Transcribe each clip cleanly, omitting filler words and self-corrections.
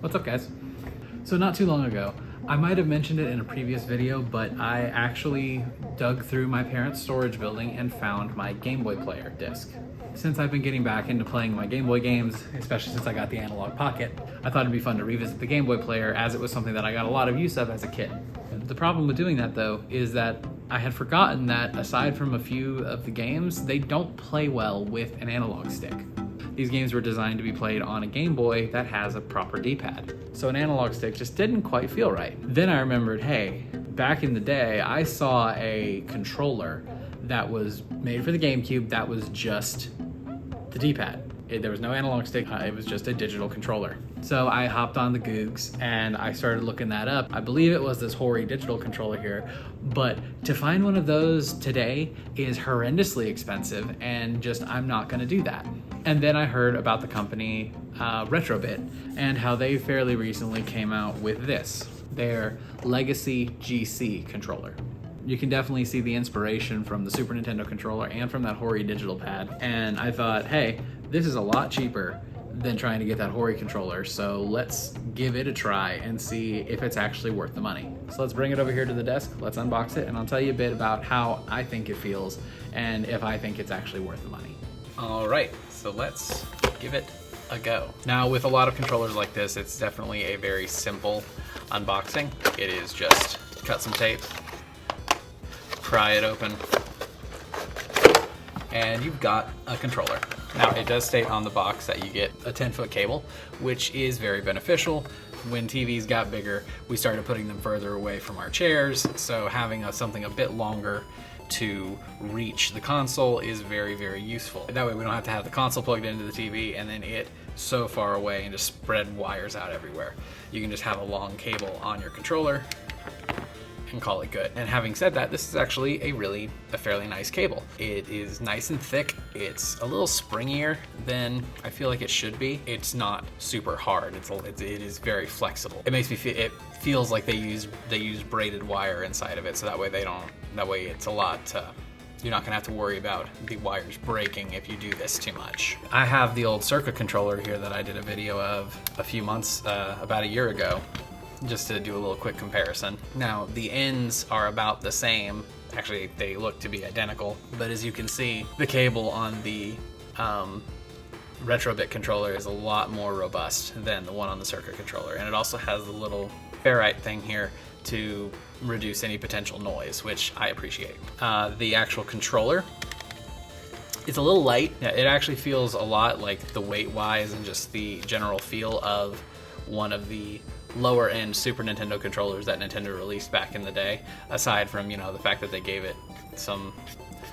What's up, guys? So not too long ago, I might have mentioned it in a previous video, but I actually dug through my parents' storage building and found my Game Boy player disc. Since I've been getting back into playing my Game Boy games, especially since I got the Analog Pocket, I thought it'd be fun to revisit the Game Boy player as it was something that I got a lot of use of as a kid. The problem with doing that, though, is that I had forgotten that aside from a few of the games, they don't play well with an analog stick. These games were designed to be played on a Game Boy that has a proper D-pad. So an analog stick just didn't quite feel right. Then I remembered, hey, back in the day, I saw a controller that was made for the GameCube that was just the D-pad. There was no analog stick, it was just a digital controller. So I hopped on the Googs and I started looking that up. I believe it was this hoary digital controller here, but to find one of those today is horrendously expensive and just I'm not gonna do that. And then I heard about the company RetroBit and how they fairly recently came out with this, their LegacyGC controller. You can definitely see the inspiration from the Super Nintendo controller and from that hoary digital pad. And I thought, hey, this is a lot cheaper than trying to get that hoary controller, so let's give it a try and see if it's actually worth the money. So let's bring it over here to the desk, let's unbox it, and I'll tell you a bit about how I think it feels and if I think it's actually worth the money. All right, so let's give it a go. Now, with a lot of controllers like this, it's definitely a very simple unboxing. It is just cut some tape, pry it open, and you've got a controller. Now, it does state on the box that you get a 10-foot cable, which is very beneficial. When TVs got bigger, we started putting them further away from our chairs, so having something a bit longer to reach the console is very, very useful. That way we don't have to have the console plugged into the TV and then it so far away and just spread wires out everywhere. You can just have a long cable on your controller and call it good. And having said that, this is actually a fairly nice cable. It is nice and thick. It's a little springier than I feel like it should be. It's not super hard. It is very flexible. It makes me feel, it feels like they use braided wire inside of it, so that way it's a lot, you're not gonna have to worry about the wires breaking if you do this too much. I have the old Circa controller here that I did a video of a few months, about a year ago, just to do a little quick comparison. Now, the ends are about the same. Actually, they look to be identical, but as you can see, the cable on the RetroBit controller is a lot more robust than the one on the Circa controller, and it also has the little ferrite thing here to reduce any potential noise, which I appreciate. The actual controller, it's a little light. It actually feels a lot like the weight-wise and just the general feel of one of the lower end Super Nintendo controllers that Nintendo released back in the day, aside from, the fact that they gave it some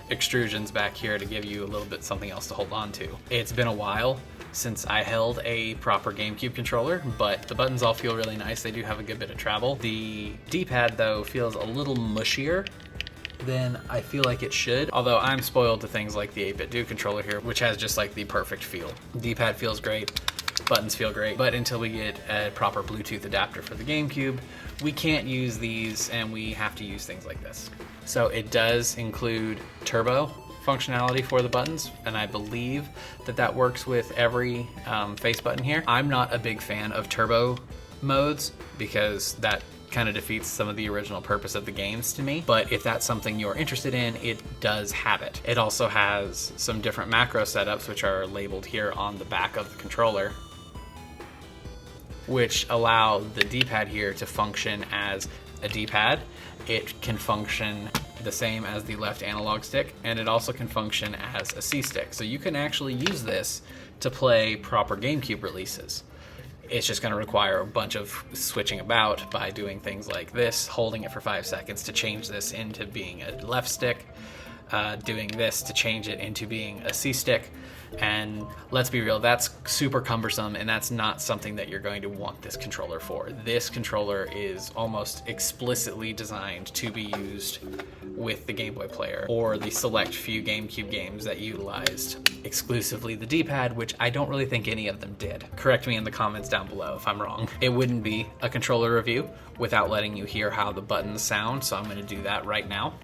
extrusions back here to give you a little bit something else to hold on to. It's been a while since I held a proper GameCube controller, but the buttons all feel really nice. They do have a good bit of travel. The D-pad, though, feels a little mushier than I feel like it should, although I'm spoiled to things like the 8-bit Do controller here, which has just like the perfect feel. D-pad feels great, buttons feel great, but until we get a proper Bluetooth adapter for the GameCube, we can't use these and we have to use things like this. So it does include turbo functionality for the buttons, and I believe that works with every face button here. I'm not a big fan of turbo modes because that kind of defeats some of the original purpose of the games to me, but if that's something you're interested in, it does have it. It also has some different macro setups, which are labeled here on the back of the controller, which allow the D-pad here to function as a D-pad. It can function the same as the left analog stick, and it also can function as a C-stick. So you can actually use this to play proper GameCube releases. It's just gonna require a bunch of switching about by doing things like this, holding it for 5 seconds to change this into being a left stick, doing this to change it into being a C-stick, and let's be real, that's super cumbersome and that's not something that you're going to want this controller for. This controller is almost explicitly designed to be used with the Game Boy player or the select few GameCube games that utilized exclusively the D-pad, which I don't really think any of them did. Correct me in the comments down below if I'm wrong. It wouldn't be a controller review without letting you hear how the buttons sound, so I'm going to do that right now.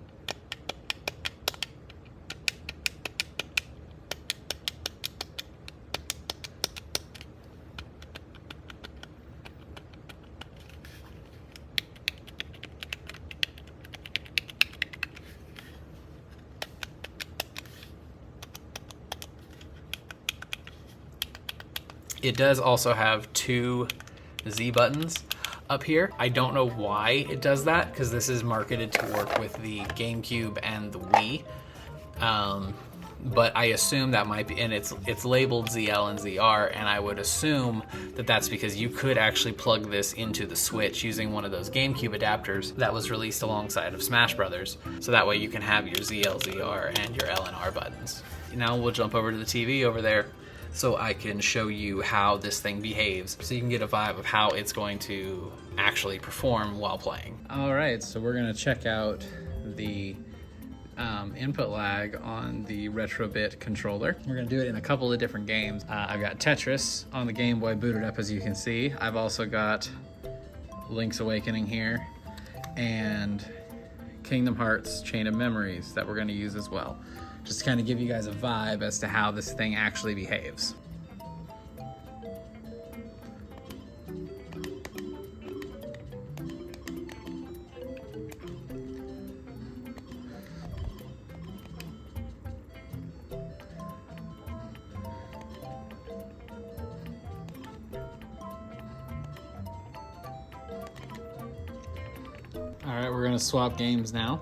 It does also have 2 Z buttons up here. I don't know why it does that, because this is marketed to work with the GameCube and the Wii. But I assume that might be, and it's labeled ZL and ZR, and I would assume that that's because you could actually plug this into the Switch using one of those GameCube adapters that was released alongside of Smash Brothers. So that way you can have your ZL, ZR, and your L and R buttons. Now we'll jump over to the TV over there so I can show you how this thing behaves, so you can get a vibe of how it's going to actually perform while playing. All right, so we're gonna check out the input lag on the RetroBit controller. We're gonna do it in a couple of different games. I've got Tetris on the Game Boy booted up, as you can see. I've also got Link's Awakening here, and Kingdom Hearts Chain of Memories that we're gonna use as well. Just to kind of give you guys a vibe as to how this thing actually behaves. All right, we're gonna swap games now.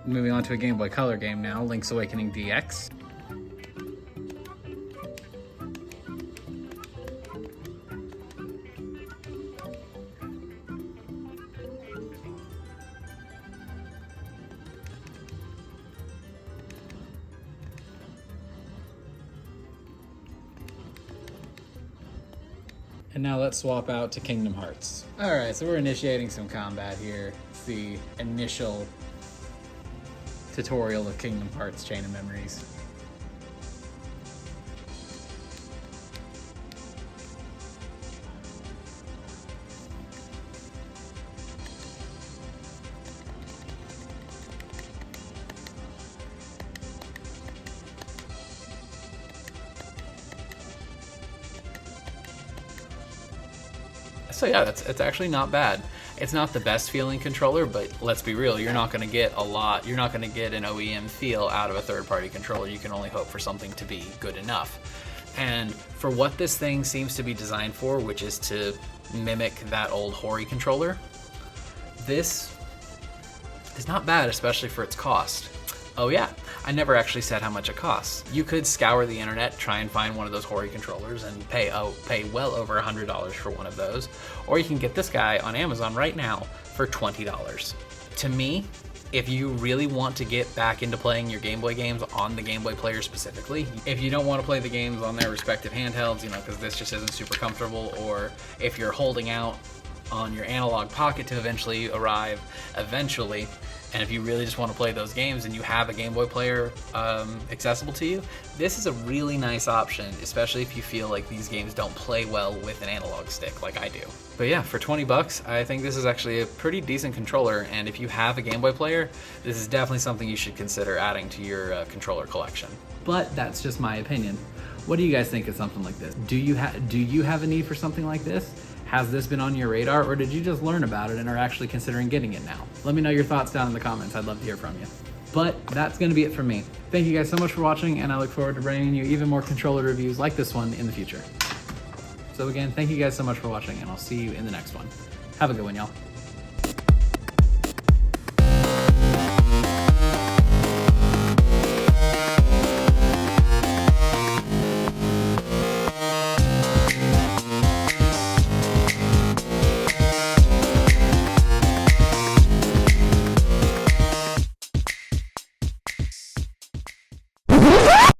Moving on to a Game Boy Color game now, Link's Awakening DX. And now let's swap out to Kingdom Hearts. All right, so we're initiating some combat here. It's the initial tutorial of Kingdom Hearts Chain of Memories. So yeah, it's actually not bad. It's not the best feeling controller, but let's be real, you're not gonna get an OEM feel out of a third-party controller. You can only hope for something to be good enough. And for what this thing seems to be designed for, which is to mimic that old Hori controller, this is not bad, especially for its cost. Oh yeah, I never actually said how much it costs. You could scour the internet, try and find one of those Hori controllers and pay well over $100 for one of those. Or you can get this guy on Amazon right now for $20. To me, if you really want to get back into playing your Game Boy games on the Game Boy player specifically, if you don't want to play the games on their respective handhelds, you know, because this just isn't super comfortable, or if you're holding out on your analog pocket to eventually arrive, and if you really just want to play those games and you have a Game Boy player accessible to you, this is a really nice option, especially if you feel like these games don't play well with an analog stick like I do. But yeah, for 20 bucks, I think this is actually a pretty decent controller, and if you have a Game Boy player, this is definitely something you should consider adding to your controller collection. But that's just my opinion. What do you guys think of something like this? Do you have a need for something like this? Has this been on your radar, or did you just learn about it and are actually considering getting it now? Let me know your thoughts down in the comments. I'd love to hear from you. But that's gonna be it from me. Thank you guys so much for watching, and I look forward to bringing you even more controller reviews like this one in the future. So again, thank you guys so much for watching, and I'll see you in the next one. Have a good one, y'all.